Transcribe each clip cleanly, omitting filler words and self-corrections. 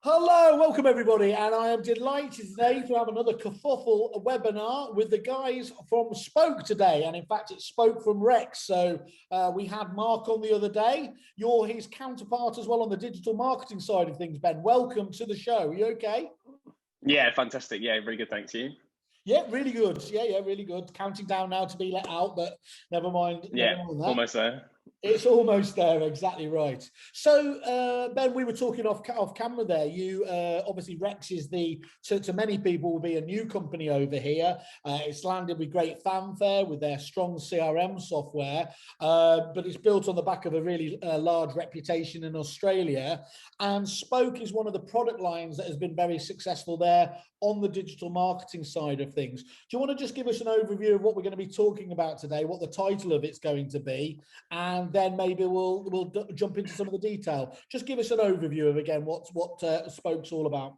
Hello, welcome everybody, and I am delighted today to have another Kerfuffle webinar with the guys from Spoke today, and in fact it's Spoke from Rex. So we had Mark on the other day. You're his counterpart as well on the digital marketing side of things, Ben. Welcome to the show. Are you okay? Yeah, fantastic. Yeah, really good. Thanks, you. Yeah, really good. Yeah, really good. Counting down now to be let out, but never mind. Yeah, never mind that. almost there. It's almost there, exactly right. So, Ben, we were talking off camera there. You obviously Rex is to many people will be a new company over here. It's landed with great fanfare with their strong CRM software, but it's built on the back of a really large reputation in Australia. And Spoke is one of the product lines that has been very successful there on the digital marketing side of things. Do you want to just give us an overview of what we're going to be talking about today, what the title of it's going to be, and then maybe we'll jump into some of the detail. Just give us an overview of, again, what Spoke's all about.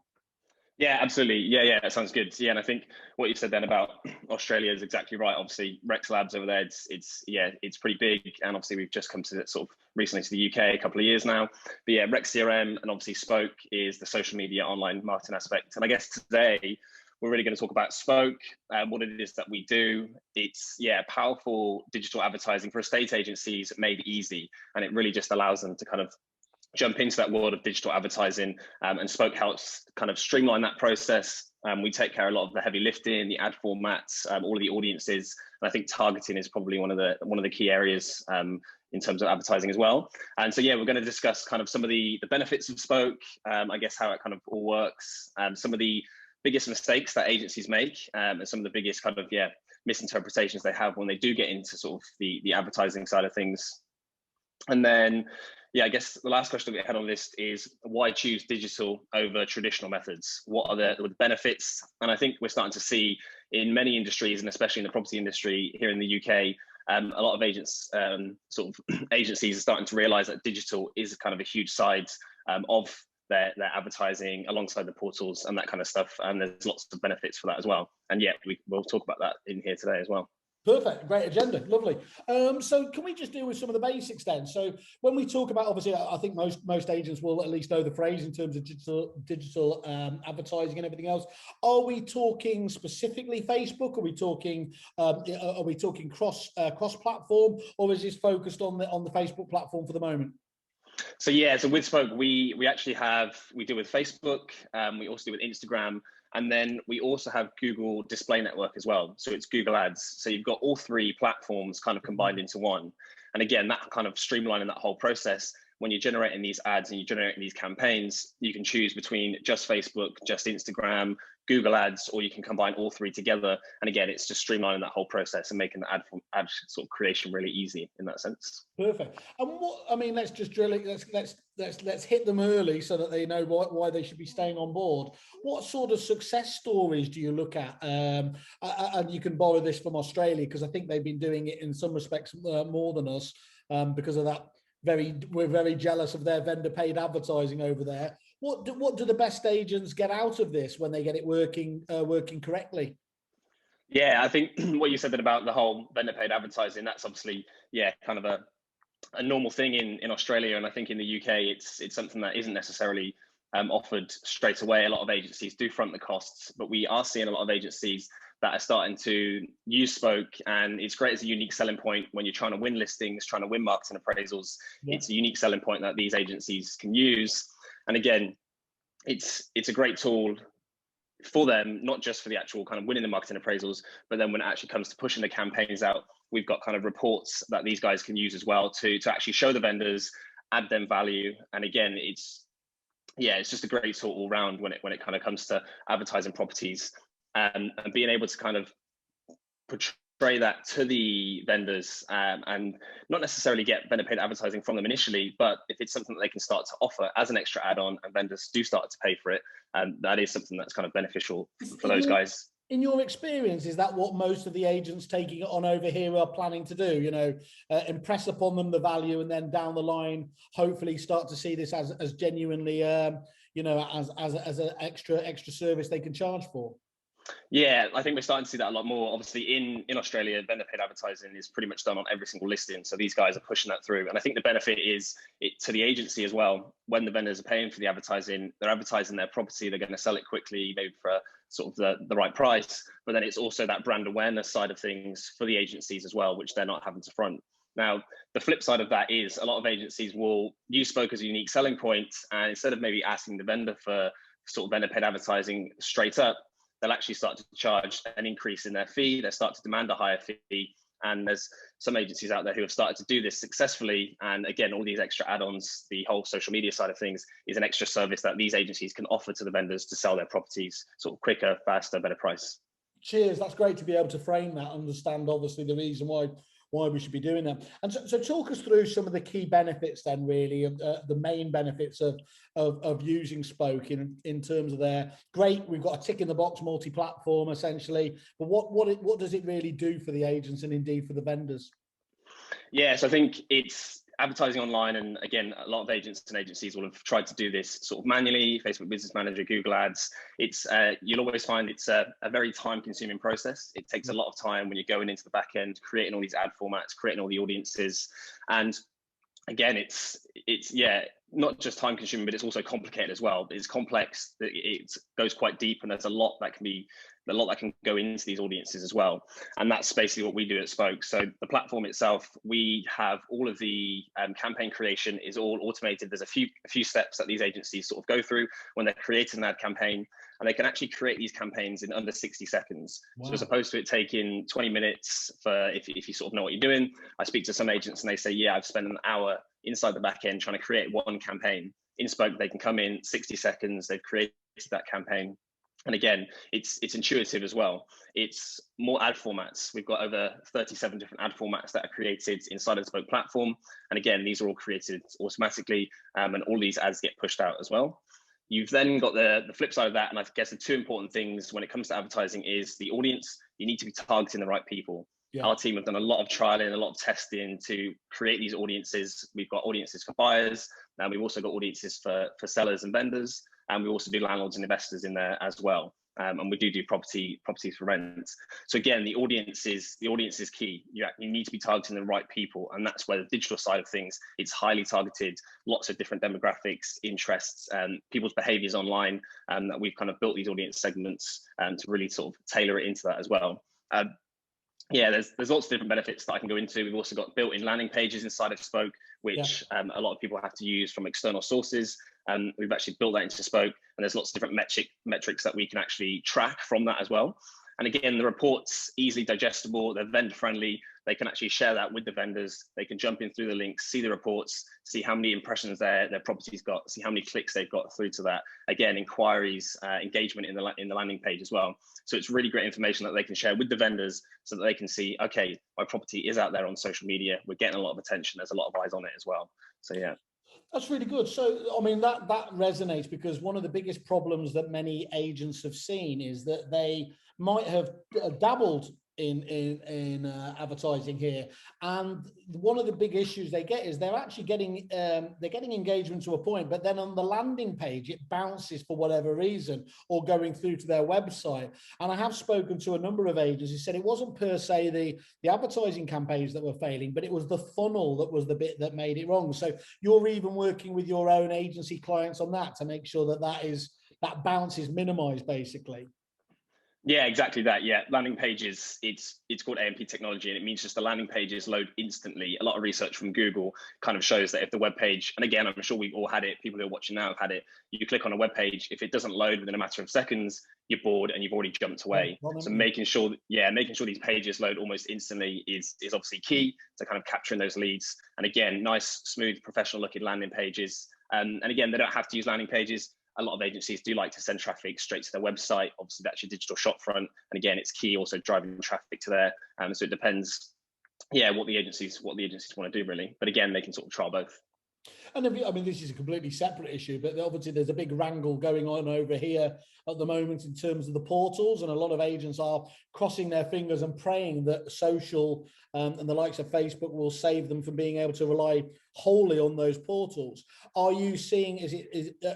Yeah, absolutely. Yeah, that sounds good. Yeah, and I think what you said then about Australia is exactly right. Obviously, Rex Labs over there, it's pretty big, and obviously we've just come to it sort of recently to the UK a couple of years now. But yeah, Rex CRM and obviously Spoke is the social media online marketing aspect. And I guess today we're really going to talk about Spoke, what it is that we do. It's powerful digital advertising for estate agencies made easy, and it really just allows them to kind of jump into that world of digital advertising, and Spoke helps kind of streamline that process. We take care of a lot of the heavy lifting, the ad formats, all of the audiences, and I think targeting is probably one of the key areas in terms of advertising as well. And so yeah, we're going to discuss kind of some of the benefits of Spoke, I guess how it kind of all works, some of the biggest mistakes that agencies make, and some of the biggest kind of misinterpretations they have when they do get into sort of the advertising side of things. And then I guess the last question we had on the list is why choose digital over traditional methods? What are the benefits? And I think we're starting to see in many industries, and especially in the property industry here in the UK, a lot of agencies are starting to realize that digital is kind of a huge side of their advertising alongside the portals and that kind of stuff, and there's lots of benefits for that as well. And we'll talk about that in here today as well. Perfect, great agenda, lovely. So can we just deal with some of the basics then? So when we talk about, obviously, I think most agents will at least know the phrase in terms of digital advertising and everything else. Are we talking specifically Facebook? Are we talking cross platform, or is this focused on the Facebook platform for the moment? So with Spoke, we deal with Facebook, we also deal with Instagram, and then we also have Google Display Network as well. So it's Google Ads. So you've got all three platforms kind of combined into one. And again, that kind of streamlining that whole process. When you're generating these ads and you're generating these campaigns, you can choose between just Facebook, just Instagram, Google Ads, or you can combine all three together. And again, it's just streamlining that whole process and making the ad sort of creation really easy in that sense. Perfect. And let's just drill it. Let's hit them early so that they know why they should be staying on board. What sort of success stories do you look at? And you can borrow this from Australia, because I think they've been doing it in some respects more than us, because of that. We're very jealous of their vendor paid advertising over there. What do the best agents get out of this when they get it working correctly? Yeah, I think what you said then about the whole vendor paid advertising, that's obviously kind of a normal thing in Australia, and I think in the UK it's something that isn't necessarily offered straight away. A lot of agencies do front the costs, but we are seeing a lot of agencies that are starting to use Spoke, and it's great as a unique selling point when you're trying to win listings, trying to win marketing appraisals. Yeah. It's a unique selling point that these agencies can use. And again, it's a great tool for them, not just for the actual kind of winning the marketing appraisals, but then when it actually comes to pushing the campaigns out, we've got kind of reports that these guys can use as well to actually show the vendors, add them value. And again, it's just a great tool all round when it kind of comes to advertising properties, and being able to kind of portray that to the vendors, and not necessarily get vendor paid advertising from them initially, but if it's something that they can start to offer as an extra add-on and vendors do start to pay for it, that is something that's kind of beneficial for those guys. In your experience, is that what most of the agents taking it on over here are planning to do? Impress upon them the value, and then down the line, hopefully start to see this as genuinely, as an extra service they can charge for? Yeah, I think we're starting to see that a lot more. Obviously, in Australia, vendor paid advertising is pretty much done on every single listing. So these guys are pushing that through. And I think the benefit is it to the agency as well. When the vendors are paying for the advertising, they're advertising their property. They're going to sell it quickly, maybe for sort of the right price. But then it's also that brand awareness side of things for the agencies as well, which they're not having to front. Now, the flip side of that is a lot of agencies will use Spoke as a unique selling point. And instead of maybe asking the vendor for sort of vendor paid advertising straight up, they'll actually start to charge an increase in their fee. They'll start to demand a higher fee. And there's some agencies out there who have started to do this successfully. And again, all these extra add-ons, the whole social media side of things is an extra service that these agencies can offer to the vendors to sell their properties sort of quicker, faster, better price. Cheers. That's great to be able to frame that, understand obviously the reason why we should be doing that. And so talk us through some of the key benefits then, really, of the main benefits of using Spoke in terms of their great, we've got a tick in the box multi-platform essentially, but what does it really do for the agents and indeed for the vendors? Yeah, so I think it's advertising online, and again, a lot of agents and agencies will have tried to do this sort of manually. Facebook Business Manager, Google Ads. It's you'll always find it's a very time-consuming process. It takes a lot of time when you're going into the back end, creating all these ad formats, creating all the audiences, and again, it's yeah, not just time-consuming, but it's also complicated as well. It's complex. It goes quite deep, and there's a lot that can go into these audiences as well. And that's basically what we do at Spoke. So the platform itself, we have all of the campaign creation is all automated. There's a few steps that these agencies sort of go through when they're creating an ad campaign, and they can actually create these campaigns in under 60 seconds. Wow. So as opposed to it taking 20 minutes for if you sort of know what you're doing. I speak to some agents and they say, yeah, I've spent an hour inside the back end trying to create one campaign. In Spoke, they can come in 60 seconds, they've created that campaign. And again, it's intuitive as well. It's more ad formats. We've got over 37 different ad formats that are created inside of the Spoke platform. And again, these are all created automatically, and all these ads get pushed out as well. You've then got the flip side of that. And I guess the two important things when it comes to advertising is the audience. You need to be targeting the right people. Yeah. Our team have done a lot of trialing, a lot of testing to create these audiences. We've got audiences for buyers, and we've also got audiences for sellers and vendors. And we also do landlords and investors in there as well. And we do properties for rent. So again, the audience is key. You need to be targeting the right people. And that's where the digital side of things, it's highly targeted, lots of different demographics, interests, people's behaviors online, that we've kind of built these audience segments to really sort of tailor it into that as well. Yeah, there's lots of different benefits that I can go into. We've also got built-in landing pages inside of Spoke, which a lot of people have to use from external sources. We've actually built that into Spoke, and there's lots of different metrics that we can actually track from that as well. And again, the reports easily digestible, they're vendor friendly. They can actually share that with the vendors. They can jump in through the links, see the reports, see how many impressions their property's got, see how many clicks they've got through to that. Again, inquiries, engagement in the landing page as well. So it's really great information that they can share with the vendors so that they can see, okay, my property is out there on social media. We're getting a lot of attention. There's a lot of eyes on it as well. So yeah. That's really good. So, I mean, that resonates, because one of the biggest problems that many agents have seen is that they might have dabbled in advertising here, and one of the big issues they get is they're actually getting engagement to a point, but then on the landing page it bounces for whatever reason, or going through to their website. And I have spoken to a number of agents who said it wasn't per se the advertising campaigns that were failing, but it was the funnel that was the bit that made it wrong. So you're even working with your own agency clients on that to make sure that bounce is minimized, basically. Yeah, exactly that. Yeah, landing pages, it's called AMP technology, and it means just the landing pages load instantly. A lot of research from Google kind of shows that if the web page, and again, I'm sure we've all had it, people who are watching now have had it, you click on a web page, if it doesn't load within a matter of seconds, you're bored and you've already jumped away. So making sure these pages load almost instantly is obviously key to kind of capturing those leads. And again, nice, smooth, professional looking landing pages. And again, they don't have to use landing pages. A lot of agencies do like to send traffic straight to their website. Obviously, that's your digital shop front. And again, it's key also driving traffic to there. So it depends, what the agencies want to do really. But again, they can sort of trial both. And I mean, this is a completely separate issue, but obviously there's a big wrangle going on over here at the moment in terms of the portals, and a lot of agents are crossing their fingers and praying that social and the likes of Facebook will save them from being able to rely wholly on those portals. Are you seeing,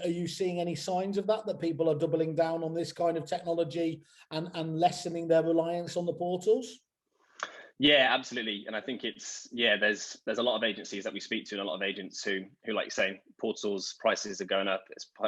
are you seeing any signs of that people are doubling down on this kind of technology and lessening their reliance on the portals? Yeah, absolutely. And I think there's a lot of agencies that we speak to, and a lot of agents who like you say, portals prices are going up,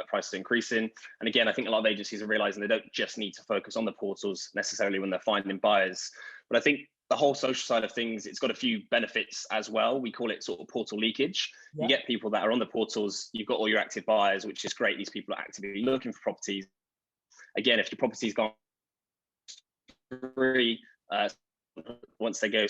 prices are increasing. And again, I think a lot of agencies are realizing they don't just need to focus on the portals necessarily when they're finding buyers. But I think the whole social side of things, it's got a few benefits as well. We call it sort of portal leakage. Yeah. You get people that are on the portals, you've got all your active buyers, which is great. These people are actively looking for properties. Again, if your property's gone free, once they go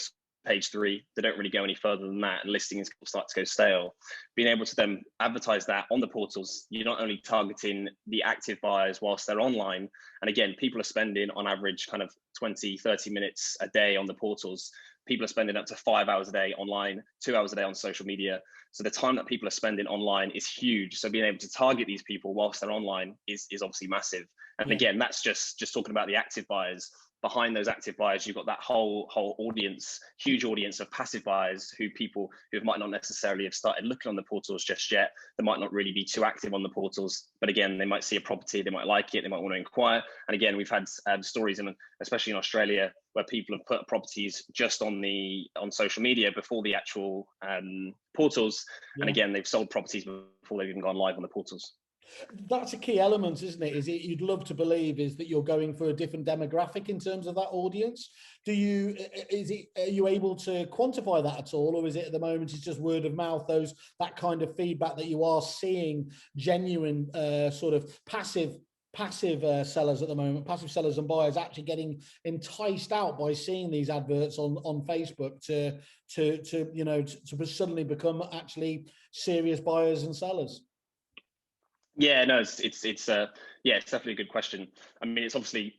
page 3, they don't really go any further than that, and listings start to go stale. Being able to then advertise that on the portals, you're not only targeting the active buyers whilst they're online, and again, people are spending on average kind of 20-30 minutes a day on the portals. People are spending up to 5 hours a day online, 2 hours a day on social media. So the time that people are spending online is huge. So being able to target these people whilst they're online is obviously massive. And again, that's just talking about the active buyers. Behind those active buyers, you've got that whole audience, huge audience of passive buyers, people who might not necessarily have started looking on the portals just yet. They might not really be too active on the portals, but again, they might see a property, they might like it, they might want to inquire. And again, we've had stories, especially in Australia, where people have put properties just on social media before the actual portals. Yeah. And again, they've sold properties before they've even gone live on the portals. That's a key element, isn't it? You'd love to believe is that you're going for a different demographic in terms of that audience. Are you able to quantify that at all, or is it at the moment it's just word of mouth, that kind of feedback that you are seeing genuine sort of passive sellers at the moment, passive sellers and buyers actually getting enticed out by seeing these adverts on Facebook to suddenly become actually serious buyers and sellers? Yeah, no, it's definitely a good question. I mean, it's obviously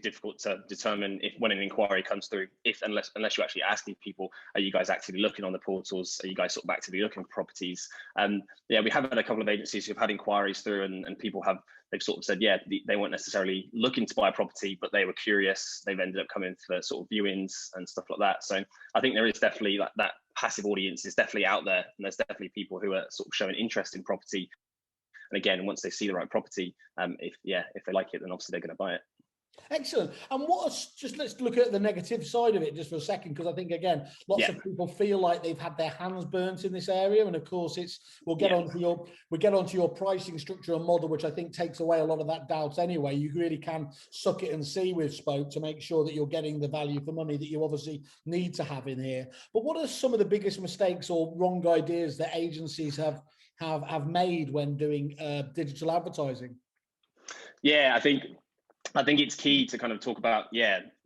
difficult to determine when an inquiry comes through, unless you actually ask these people, are you guys actively looking on the portals? Are you guys sort of actively looking for properties? Yeah, we have had a couple of agencies who've had inquiries through, and people they've sort of said, yeah, they weren't necessarily looking to buy a property, but they were curious. They've ended up coming for sort of viewings and stuff like that. So I think there is definitely that passive audience is definitely out there, and there's definitely people who are sort of showing interest in property. And again, once they see the right property, if they like it, then obviously they're going to buy it. Excellent. And let's look at the negative side of it just for a second, because I think again, lots of people feel like they've had their hands burnt in this area, and of course, we'll get onto your pricing structure and model, which I think takes away a lot of that doubt anyway. You really can suck it and see with Spoke to make sure that you're getting the value for money that you obviously need to have in here. But what are some of the biggest mistakes or wrong ideas that agencies have made when doing digital advertising? Yeah, I think it's key to kind of talk about,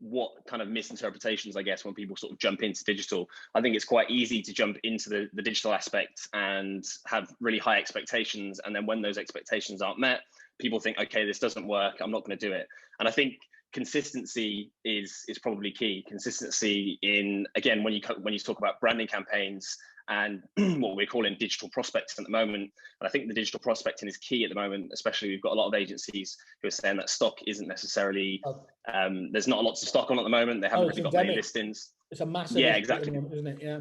what kind of misinterpretations, I guess, when people sort of jump into digital. I think it's quite easy to jump into the digital aspect and have really high expectations. And then when those expectations aren't met, people think, okay, this doesn't work, I'm not going to do it. And I think consistency is probably key. Consistency in, again, when you talk about branding campaigns and what we're calling digital prospecting at the moment. And I think the digital prospecting is key at the moment, especially we've got a lot of agencies who are saying that stock isn't necessarily, there's not a lot to stock on at the moment. They haven't really got many listings. It's a massive exactly, isn't it? Yeah.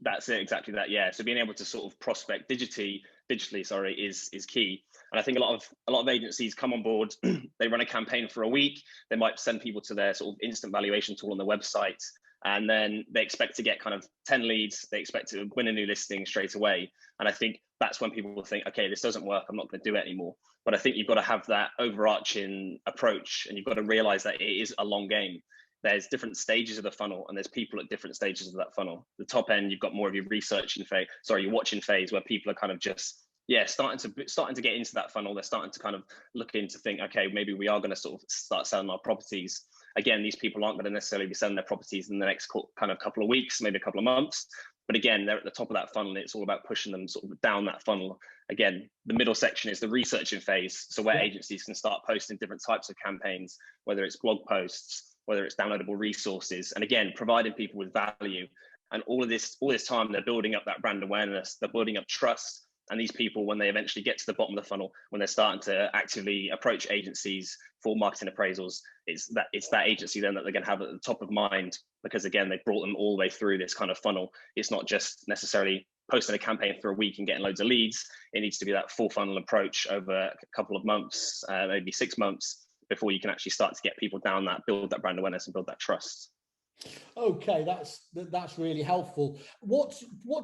That's it, exactly that. Yeah. So being able to sort of prospect digitally, is key. And I think a lot of agencies come on board, they run a campaign for a week, they might send people to their sort of instant valuation tool on the website, and then they expect to get kind of 10 leads, they expect to win a new listing straight away. And I think that's when people will think, okay, this doesn't work, I'm not going to do it anymore. But I think you've got to have that overarching approach, and you've got to realize that it is a long game. There's different stages of the funnel, and there's people at different stages of that funnel. The top end, you've got more of your your watching phase, where people are kind of just starting to get into that funnel. They're starting to kind of look into think, okay, maybe we are going to sort of start selling our properties. Again, these people aren't going to necessarily be selling their properties in the next kind of couple of weeks, maybe a couple of months. But again, they're at the top of that funnel, and it's all about pushing them sort of down that funnel. Again, the middle section is the researching phase. So where agencies can start posting different types of campaigns, whether it's blog posts, whether it's downloadable resources, and again, providing people with value. And all this time, they're building up that brand awareness, they're building up trust, And these people, when they eventually get to the bottom of the funnel, when they're starting to actively approach agencies for marketing appraisals, it's that agency then that they're going to have at the top of mind, because again, they've brought them all the way through this kind of funnel. It's not just necessarily posting a campaign for a week and getting loads of leads. It needs to be that full funnel approach over a couple of months, maybe 6 months, before you can actually start to get people down that, build that brand awareness and build that trust. Okay, that's really helpful. What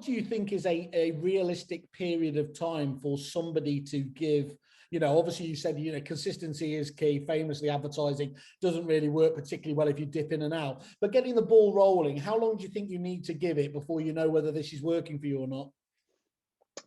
do you think is a realistic period of time for somebody to give? You know, obviously you said, you know, consistency is key. Famously, advertising doesn't really work particularly well if you dip in and out. But getting the ball rolling, how long do you think you need to give it before you know whether this is working for you or not?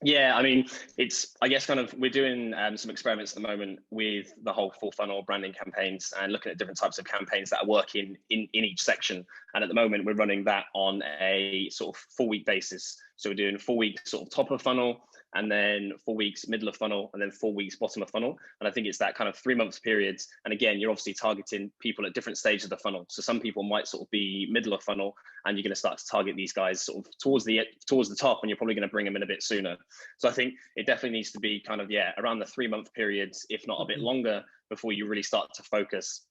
Yeah, I mean, it's, I guess, kind of, we're doing some experiments at the moment with the whole full funnel branding campaigns and looking at different types of campaigns that are working in each section. And at the moment, we're running that on a sort of 4-week basis. So we're doing 4 weeks sort of top of funnel, and then 4 weeks middle of funnel, and then 4 weeks bottom of funnel. And I think it's that kind of 3 month periods. And again, you're obviously targeting people at different stages of the funnel. So some people might sort of be middle of funnel, and you're going to start to target these guys sort of towards the top, and you're probably going to bring them in a bit sooner. So I think it definitely needs to be kind of, yeah, around the 3 month periods, if not a bit longer, before you really start to focus.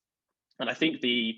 And I think the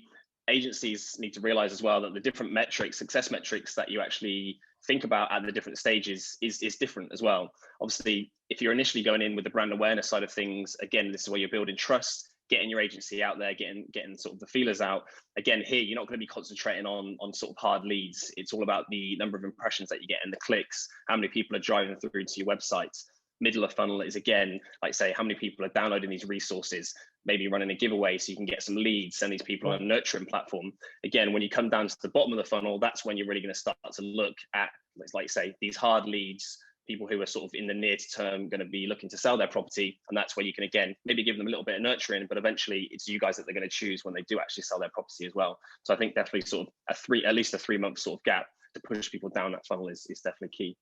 agencies need to realize as well that the different metrics, success metrics that you actually think about at the different stages is different as well. Obviously, if you're initially going in with the brand awareness side of things, again, this is where you're building trust, getting your agency out there, getting sort of the feelers out. Again, here, you're not going to be concentrating on sort of hard leads. It's all about the number of impressions that you get and the clicks, how many people are driving through to your website. Middle of funnel is, again, like say, how many people are downloading these resources, maybe running a giveaway so you can get some leads, send these people on a nurturing platform. Again, when you come down to the bottom of the funnel, that's when you're really going to start to look at, like say, these hard leads, people who are sort of in the near term going to be looking to sell their property. And that's where you can, again, maybe give them a little bit of nurturing, but eventually it's you guys that they're going to choose when they do actually sell their property as well. So I think definitely sort of at least a 3 month sort of gap to push people down that funnel is definitely key.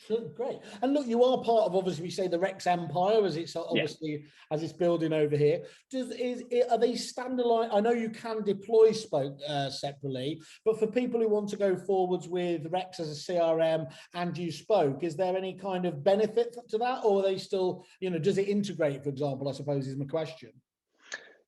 Sure, great. And look, you are part of, obviously, we say the Rex Empire, as it's obviously as it's building over here. Are they standalone? I know you can deploy Spoke separately, but for people who want to go forwards with Rex as a CRM and use Spoke, is there any kind of benefit to that, or are they still, you know, does it integrate, for example? I suppose is my question.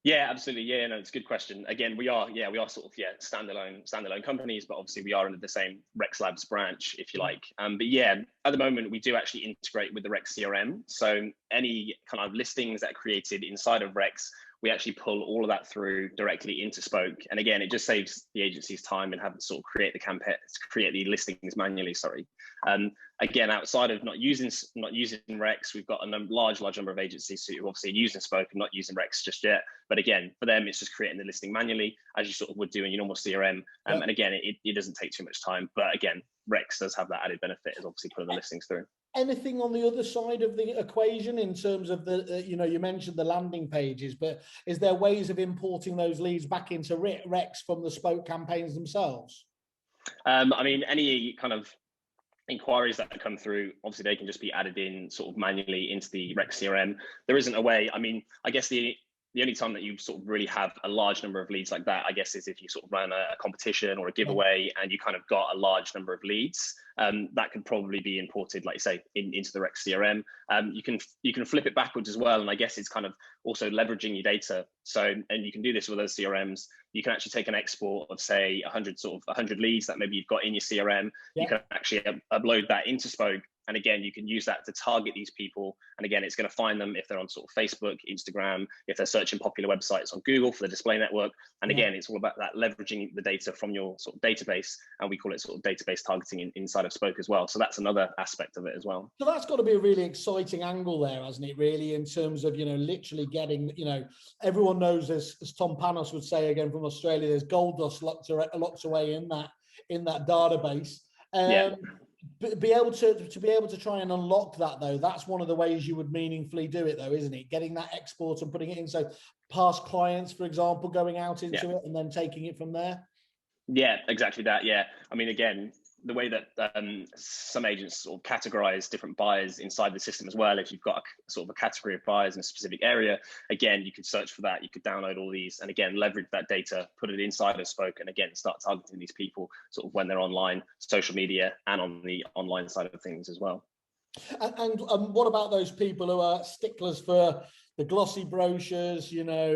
Yeah, absolutely. Yeah, no, it's a good question. Again, we are sort of, standalone companies, but obviously we are under the same Rex Labs branch, if you like. But yeah, at the moment we do actually integrate with the Rex CRM. So any kind of listings that are created inside of Rex, we actually pull all of that through directly into Spoke. And again, it just saves the agency's time and having to sort of create the listings manually. Sorry. Again, outside of not using Rex, we've got a large number of agencies who obviously are using Spoke and not using Rex just yet. But again, for them, it's just creating the listing manually, as you sort of would do in your normal CRM. And again, it doesn't take too much time. But again, Rex does have that added benefit, is obviously putting the listings through. Anything on the other side of the equation in terms of the, you know, you mentioned the landing pages, but is there ways of importing those leads back into Rex from the Spoke campaigns themselves? I mean, any kind of inquiries that come through, obviously they can just be added in sort of manually into the Rex CRM. There isn't a way. I mean, I guess the only time that you sort of really have a large number of leads like that, I guess, is if you sort of run a competition or a giveaway and you kind of got a large number of leads. That could probably be imported, like you say, into the Rex CRM. You can flip it backwards as well, and I guess it's kind of also leveraging your data. So, and you can do this with those CRMs. You can actually take an export of, say, 100 leads that maybe you've got in your CRM. You can actually upload that into Spoke. And again, you can use that to target these people. And again, it's going to find them if they're on sort of Facebook, Instagram, if they're searching popular websites on Google for the display network. And again, it's all about that leveraging the data from your sort of database. And we call it sort of database targeting inside of Spoke as well. So that's another aspect of it as well. So that's got to be a really exciting angle there, hasn't it, really, in terms of, you know, literally getting, you know, everyone knows, as Tom Panos would say again from Australia, there's gold dust locked away in that database. Be able to try and unlock that, though, that's one of the ways you would meaningfully do it, though, isn't it? Getting that export and putting it in, so past clients, for example, going out into it and then taking it from there. Yeah, exactly that. Yeah, I mean, again, the way that some agents sort of categorize different buyers inside the system as well. If you've got a sort of a category of buyers in a specific area, again, you could search for that. You could download all these and again, leverage that data, put it inside of Spoke, and again, start targeting these people sort of when they're online, social media, and on the online side of things as well. And what about those people who are sticklers for the glossy brochures, you know,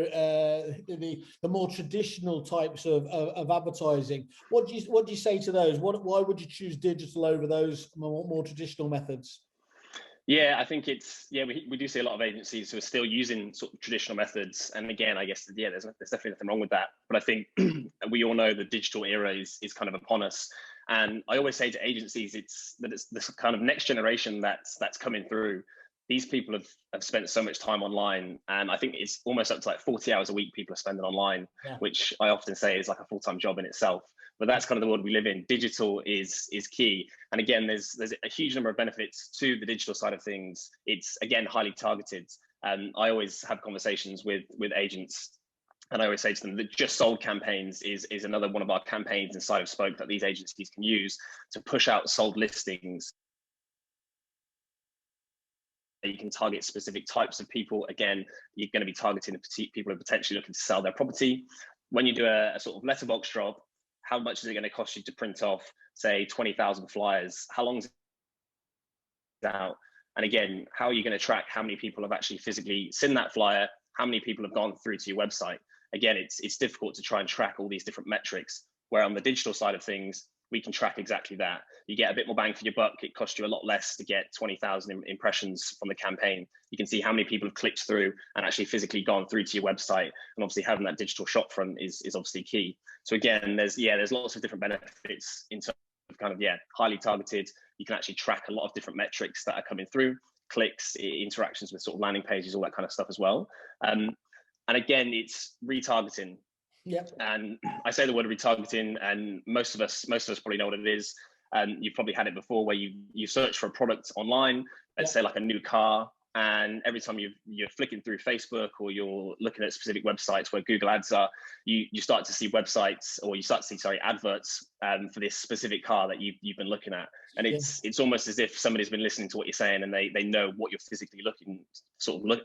the more traditional types of advertising? What do you say to those? Why would you choose digital over those more traditional methods? Yeah, I think it's, yeah, we do see a lot of agencies who are still using sort of traditional methods. And again, I guess, yeah, there's definitely nothing wrong with that. But I think we all know the digital era is kind of upon us. And I always say to agencies, it's this kind of next generation that's coming through. These people have spent so much time online. And I think it's almost up to like 40 hours a week people are spending online, Yeah. which I often say is like a full-time job in itself. But that's kind of the world we live in. Digital is key. And again, there's a huge number of benefits to the digital side of things. It's, again, highly targeted. I always have conversations with agents, and I always say to them that just sold campaigns is another one of our campaigns inside of Spoke that these agencies can use to push out sold listings. You can target specific types of people. Again, you're going to be targeting people who are potentially looking to sell their property. When you do a sort of letterbox drop, how much is it going to cost you to print off, say, 20,000 flyers? How long is it out? And again, how are you going to track how many people have actually physically seen that flyer? How many people have gone through to your website? Again, it's difficult to try and track all these different metrics, where on the digital side of things, we can track exactly that. You get a bit more bang for your buck. It costs you a lot less to get 20,000 impressions from the campaign. You can see how many people have clicked through and actually physically gone through to your website. And obviously having that digital shop front is obviously key. So again, there's lots of different benefits in terms of kind of, highly targeted. You can actually track a lot of different metrics that are coming through, clicks, interactions with sort of landing pages, all that kind of stuff as well. And again, it's retargeting. Yeah. And I say the word retargeting, and most of us probably know what it is. And you've probably had it before, where you search for a product online, let's say like a new car, and every time you're flicking through Facebook or you're looking at specific websites where Google ads are, you start to see websites, or you start to see adverts for this specific car that you've been looking at. And it's almost as if somebody's been listening to what you're saying, and they know what you're physically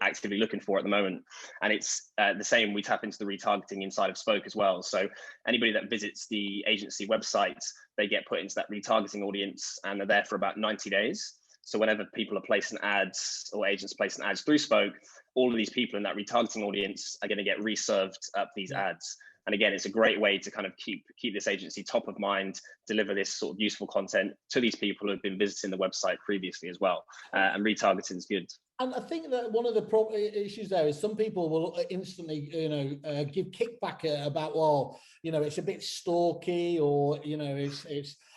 actively looking for at the moment. And it's the same. We tap into the retargeting inside of Spoke as well. So anybody that visits the agency websites, they get put into that retargeting audience, and they're there for about 90 days. So whenever people are placing ads, or agents placing ads through Spoke, all of these people in that retargeting audience are going to get reserved up these ads. And again, it's a great way to kind of keep this agency top of mind, deliver this sort of useful content to these people who have been visiting the website previously as well. And retargeting is good. And I think that one of the issues there is some people will instantly, give kickback about, well, it's a bit stalky, or,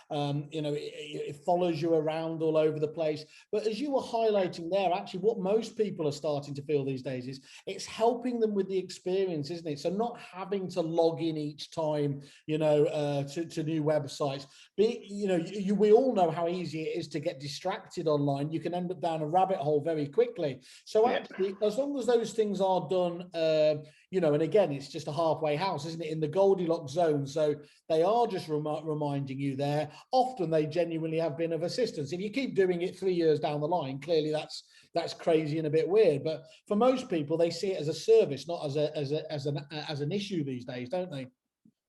it follows you around all over the place. But as you were highlighting there, actually what most people are starting to feel these days is it's helping them with the experience, isn't it? So not having to log in each time, to new websites. We all know how easy it is to get distracted online. You can end up down a rabbit hole very quickly. So actually, as long as those things are done, and again, it's just a halfway house, isn't it, in the Goldilocks zone. So they are just reminding you there. Often they genuinely have been of assistance. If you keep doing it 3 years down the line, clearly that's crazy and a bit weird. But for most people, they see it as a service, not as an issue these days, don't they?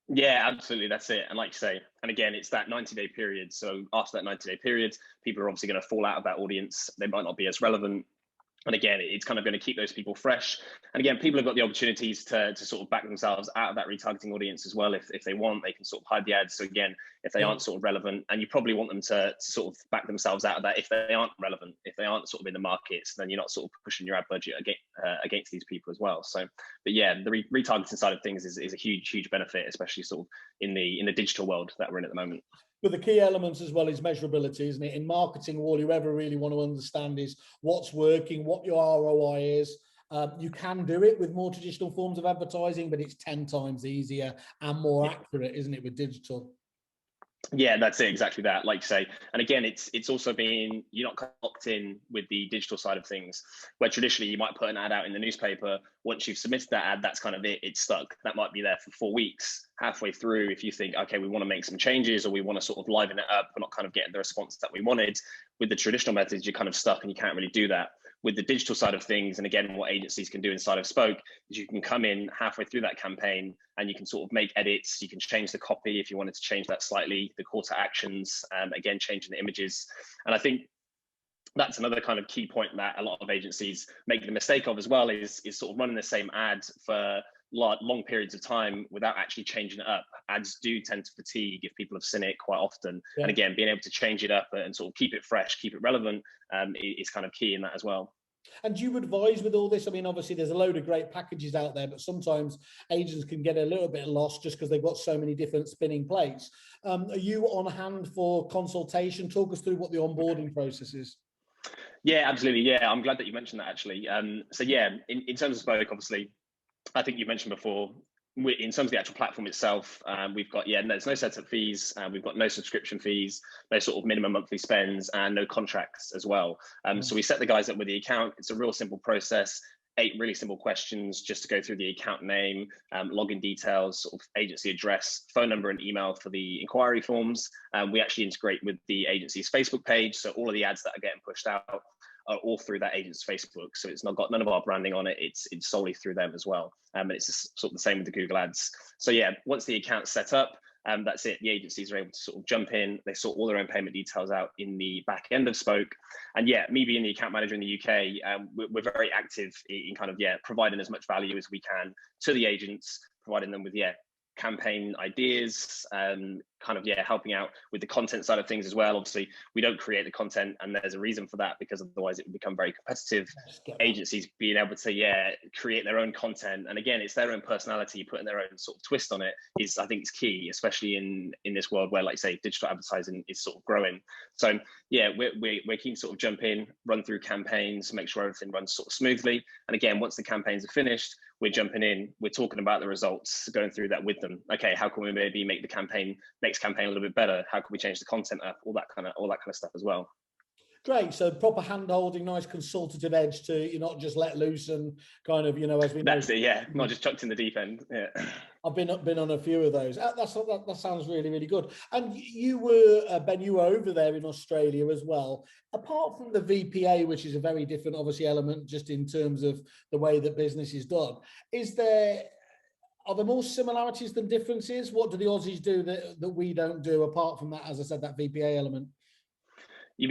Yeah, absolutely. That's it. And like you say, and again, it's that 90-day period. So after that 90-day period, people are obviously going to fall out of that audience. They might not be as relevant. And again, it's kind of going to keep those people fresh. And again, people have got the opportunities to sort of back themselves out of that retargeting audience as well. If they want, they can sort of hide the ads. So again, if they aren't sort of relevant, and you probably want them to sort of back themselves out of that if they aren't relevant, if they aren't sort of in the markets, then you're not sort of pushing your ad budget against these people as well. So, but yeah, the retargeting side of things is a huge benefit, especially sort of in the digital world that we're in at the moment. But the key elements as well is measurability, isn't it? In marketing, all you ever really want to understand is what's working, what your ROI is. You can do it with more traditional forms of advertising, but it's 10 times easier and more accurate, isn't it, with digital? Yeah, that's it, exactly that, like you say. And again, it's also being, you're not locked in with the digital side of things, where traditionally you might put an ad out in the newspaper. Once you've submitted that ad, that's kind of it, it's stuck. That might be there for 4 weeks. Halfway through, if you think, okay, we want to make some changes, or we want to sort of liven it up, we're not kind of getting the response that we wanted. With the traditional methods, you're kind of stuck and you can't really do that. With the digital side of things, and again, what agencies can do inside of Spoke is you can come in halfway through that campaign and you can sort of make edits. You can change the copy if you wanted to change that slightly, the call to actions, again, changing the images. And I think that's another kind of key point that a lot of agencies make the mistake of as well, is sort of running the same ad for long periods of time without actually changing it up. Ads do tend to fatigue if people have seen it quite often. Yeah. And again, being able to change it up and sort of keep it fresh, keep it relevant, is kind of key in that as well. And do you advise with all this? I mean, obviously there's a load of great packages out there, but sometimes agents can get a little bit lost just because they've got so many different spinning plates. Are you on hand for consultation? Talk us through what the onboarding process is. Yeah, absolutely. Yeah, I'm glad that you mentioned that actually. So yeah, in terms of Spoke, obviously, I think you mentioned before, in terms of the actual platform itself, we've got, there's no setup fees, we've got no subscription fees, no sort of minimum monthly spends, and no contracts as well. So we set the guys up with the account. It's a real simple process. 8 really simple questions just to go through the account name, login details, sort of agency address, phone number, and email for the inquiry forms. We actually integrate with the agency's Facebook page, so all of the ads that are getting pushed out are all through that agent's Facebook. So it's not got none of our branding on it. It's solely through them as well. And it's sort of the same with the Google ads. So yeah, once the account's set up, that's it. The agencies are able to sort of jump in. They sort all their own payment details out in the back end of Spoke. And yeah, me being the account manager in the UK, we're very active in kind of, providing as much value as we can to the agents, providing them with, campaign ideas, kind of helping out with the content side of things as well. Obviously we don't create the content, and there's a reason for that, because otherwise it would become very competitive. Agencies being able to create their own content, and again, it's their own personality, putting their own sort of twist on it, is I think is key, especially in this world where, like say, digital advertising is sort of growing. So yeah, we're keen to sort of jump in, run through campaigns, make sure everything runs sort of smoothly, and again, once the campaigns are finished, we're jumping in, we're talking about the results, going through that with them. Okay, how can we maybe make the next campaign a little bit better? How can we change the content up? All that kind of stuff as well. Great. So proper hand holding, nice consultative edge to you, not just let loose and kind of, as we know. That's it, yeah. Not just chucked in the deep end. Yeah. I've been on a few of those. That sounds really, really good. And you were, Ben, you were over there in Australia as well. Apart from the VPA, which is a very different, obviously, element just in terms of the way that business is done, are there more similarities than differences? What do the Aussies do that we don't do, apart from that, as I said, that VPA element? Do you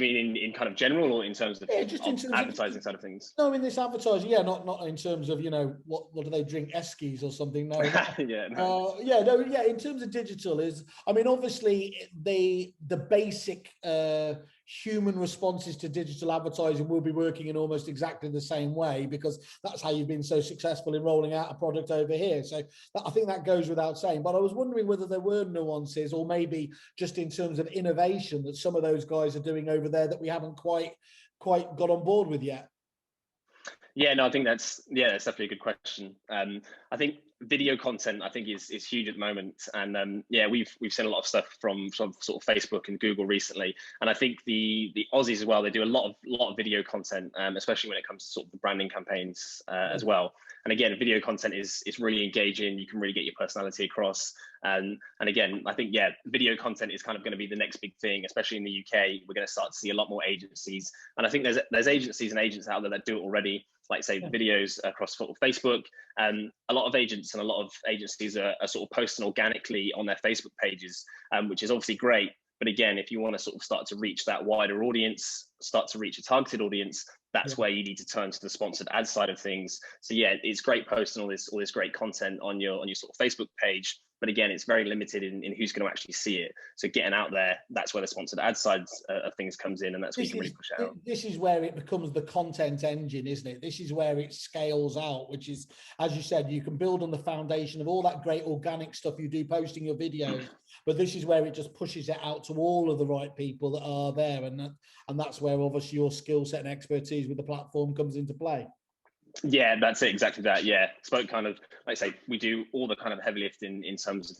mean in kind of general, or in terms of just in terms advertising side of things? No, in this advertising, not in terms of what do they drink, Eskies or something? No, in terms of digital obviously the basic human responses to digital advertising will be working in almost exactly the same way, because that's how you've been so successful in rolling out a product over here. So I think that goes without saying, but I was wondering whether there were nuances, or maybe just in terms of innovation, that some of those guys are doing over there that we haven't quite got on board with yet. Yeah, no, I think that's definitely a good question. I think video content, I think, is huge at the moment, and we've seen a lot of stuff from sort of Facebook and Google recently, and I think the Aussies as well, they do a lot of video content, especially when it comes to sort of the branding campaigns as well. And again, video content is really engaging. You can really get your personality across. And again, I think, video content is kind of going to be the next big thing, especially in the UK. We're going to start to see a lot more agencies. And I think there's agencies and agents out there that do it already, like say videos across sort of Facebook. A lot of agents and a lot of agencies are sort of posting organically on their Facebook pages, which is obviously great. But again, if you want to sort of start to reach that wider audience, start to reach a targeted audience, that's where you need to turn to the sponsored ad side of things. So it's great posting all this great content on your sort of Facebook page, but again, it's very limited in who's going to actually see it. So getting out there, that's where the sponsored ad side of things comes in, and that's where you can really push it out. This is where it becomes the content engine, isn't it? This is where it scales out, which is, as you said, you can build on the foundation of all that great organic stuff you do posting your videos, but this is where it just pushes it out to all of the right people that are there, and that's where obviously your skill set and expertise with the platform comes into play. Yeah, that's it, exactly that. Yeah, Spoke kind of, like I say, we do all the kind of heavy lifting in terms of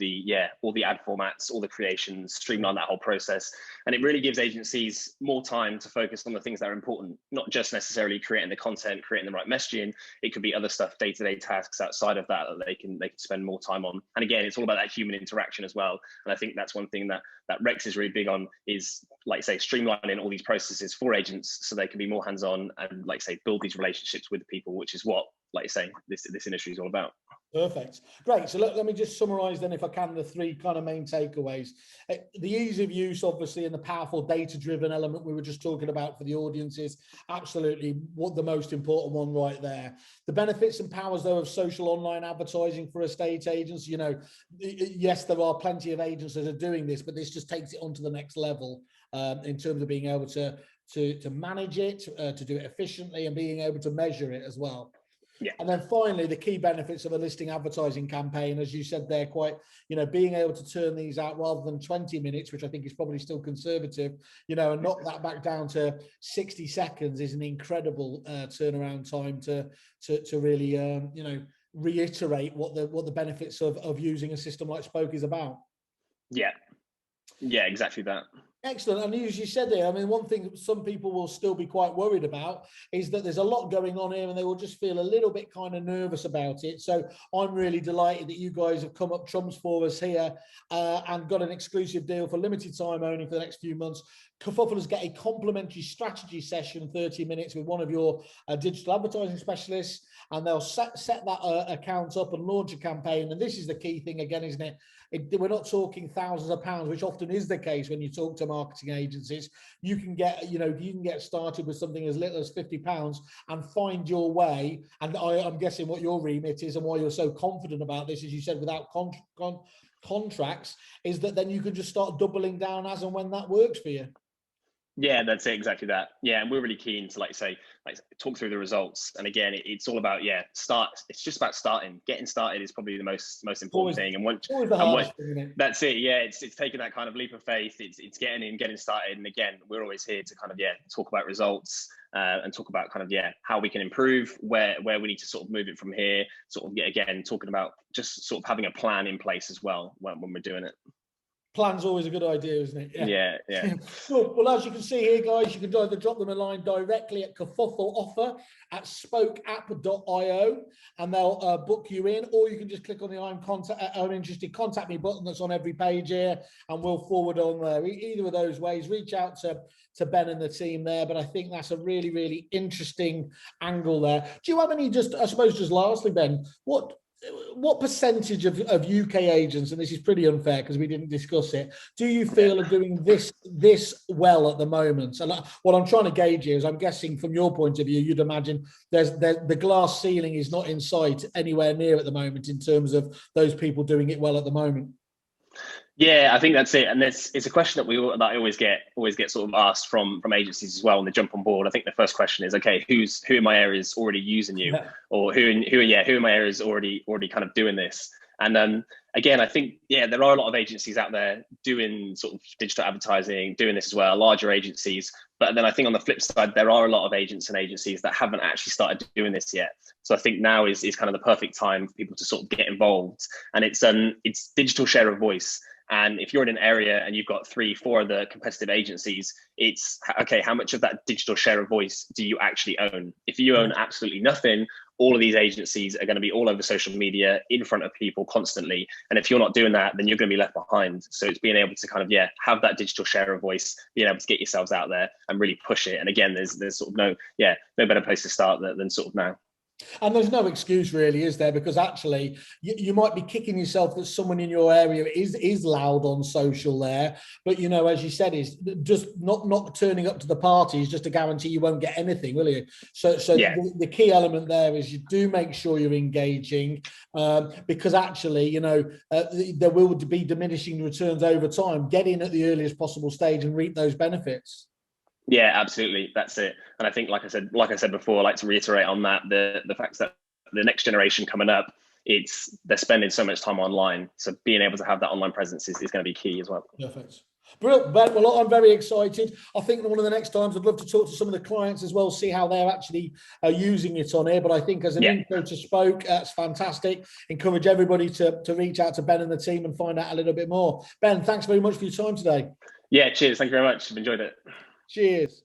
all the ad formats, all the creations, streamline that whole process, and it really gives agencies more time to focus on the things that are important, not just necessarily creating the content, creating the right messaging. It could be other stuff, day-to-day tasks outside of that they can spend more time on. And again, it's all about that human interaction as well. And I think that's one thing that Rex is really big on, is, like say, streamlining all these processes for agents so they can be more hands-on and, like say, build these relationships with people, which is what, like you say, this industry is all about. Perfect. Great. So let me just summarize then, if I can, the three kind of main takeaways. The ease of use, obviously, and the powerful data-driven element we were just talking about for the audiences, absolutely what the most important one right there. The benefits and powers, though, of social online advertising for estate agents. You know, yes, there are plenty of agents that are doing this, but this just takes it on to the next level in terms of being able to manage it, to do it efficiently, and being able to measure it as well. Yeah. And then finally, the key benefits of a listing advertising campaign, as you said, they're quite, you know, being able to turn these out rather than 20 minutes, which I think is probably still conservative, you know, and knock that back down to 60 seconds is an incredible turnaround time to really, you know, reiterate what the benefits of using a system like Spoke is about. Yeah. Yeah, exactly that. Excellent. And as you said there, I mean, one thing some people will still be quite worried about is that there's a lot going on here and they will just feel a little bit kind of nervous about it. So I'm really delighted that you guys have come up trumps for us here and got an exclusive deal for limited time only for the next few months. Kerfufflers get a complimentary strategy session, 30 minutes with one of your digital advertising specialists, and they'll set that account up and launch a campaign. And this is the key thing again, isn't it? We're not talking thousands of pounds, which often is the case when you talk to marketing agencies. You can get, you know, you can get started with something as little as £50 and find your way. And I'm guessing what your remit is and why you're so confident about this, as you said, without contracts, is that then you can just start doubling down as and when that works for you. Yeah, that's it, exactly that. Yeah, and we're really keen to talk through the results. And again, it's all about start. It's just about starting. Getting started is probably the most important thing. And that's it. Yeah, it's taking that kind of leap of faith. It's getting in, getting started. And again, we're always here to kind of talk about results and talk about kind of how we can improve, where we need to sort of move it from here. Sort of again talking about just sort of having a plan in place as well when we're doing it. Plan's always a good idea, isn't it? Yeah. Cool. Well, as you can see here, guys, you can either drop them a line directly at Kerfuffle offer at spokeapp.io and they'll book you in, or you can just click on the I'm interested, contact me button that's on every page here and we'll forward on there. Either of those ways, reach out to Ben and the team there, but I think that's a really, really interesting angle there. Do you have any, just I suppose just lastly, Ben, what percentage of UK agents, and this is pretty unfair because we didn't discuss it, do you feel are doing this well at the moment? And what I'm trying to gauge here is, I'm guessing from your point of view, you'd imagine the glass ceiling is not in sight anywhere near at the moment in terms of those people doing it well at the moment. Yeah, I think that's it, and it's a question that I always get sort of asked from agencies as well when they jump on board. I think the first question is, okay, who in my area is already using you, or who in my area is already kind of doing this? And again, I think there are a lot of agencies out there doing sort of digital advertising, doing this as well, larger agencies. But then I think on the flip side, there are a lot of agents and agencies that haven't actually started doing this yet. So I think now is kind of the perfect time for people to sort of get involved, and it's digital share of voice. And if you're in an area and you've got 3-4 other competitive agencies, it's okay, how much of that digital share of voice do you actually own? If you own absolutely nothing, all of these agencies are going to be all over social media, in front of people constantly. And if you're not doing that, then you're going to be left behind. So it's being able to kind of, have that digital share of voice, being able to get yourselves out there and really push it. And again, there's sort of no better place to start than sort of now. And there's no excuse really, is there? Because actually you might be kicking yourself that someone in your area is loud on social there. But, you know, as you said, is just not turning up to the party is just a guarantee you won't get anything, will you? So the key element there is you do make sure you're engaging because actually, you know, there will be diminishing returns over time. Get in at the earliest possible stage and reap those benefits. Yeah, absolutely. That's it. And I think, like I said before, I like to reiterate on that, the fact that the next generation coming up, they're spending so much time online. So being able to have that online presence is going to be key as well. Perfect. Brilliant, Ben. Well, I'm very excited. I think one of the next times I'd love to talk to some of the clients as well, see how they're actually using it on here. But I think as an intro to Spoke, that's fantastic. Encourage everybody to reach out to Ben and the team and find out a little bit more. Ben, thanks very much for your time today. Yeah, cheers. Thank you very much. I've enjoyed it. Cheers.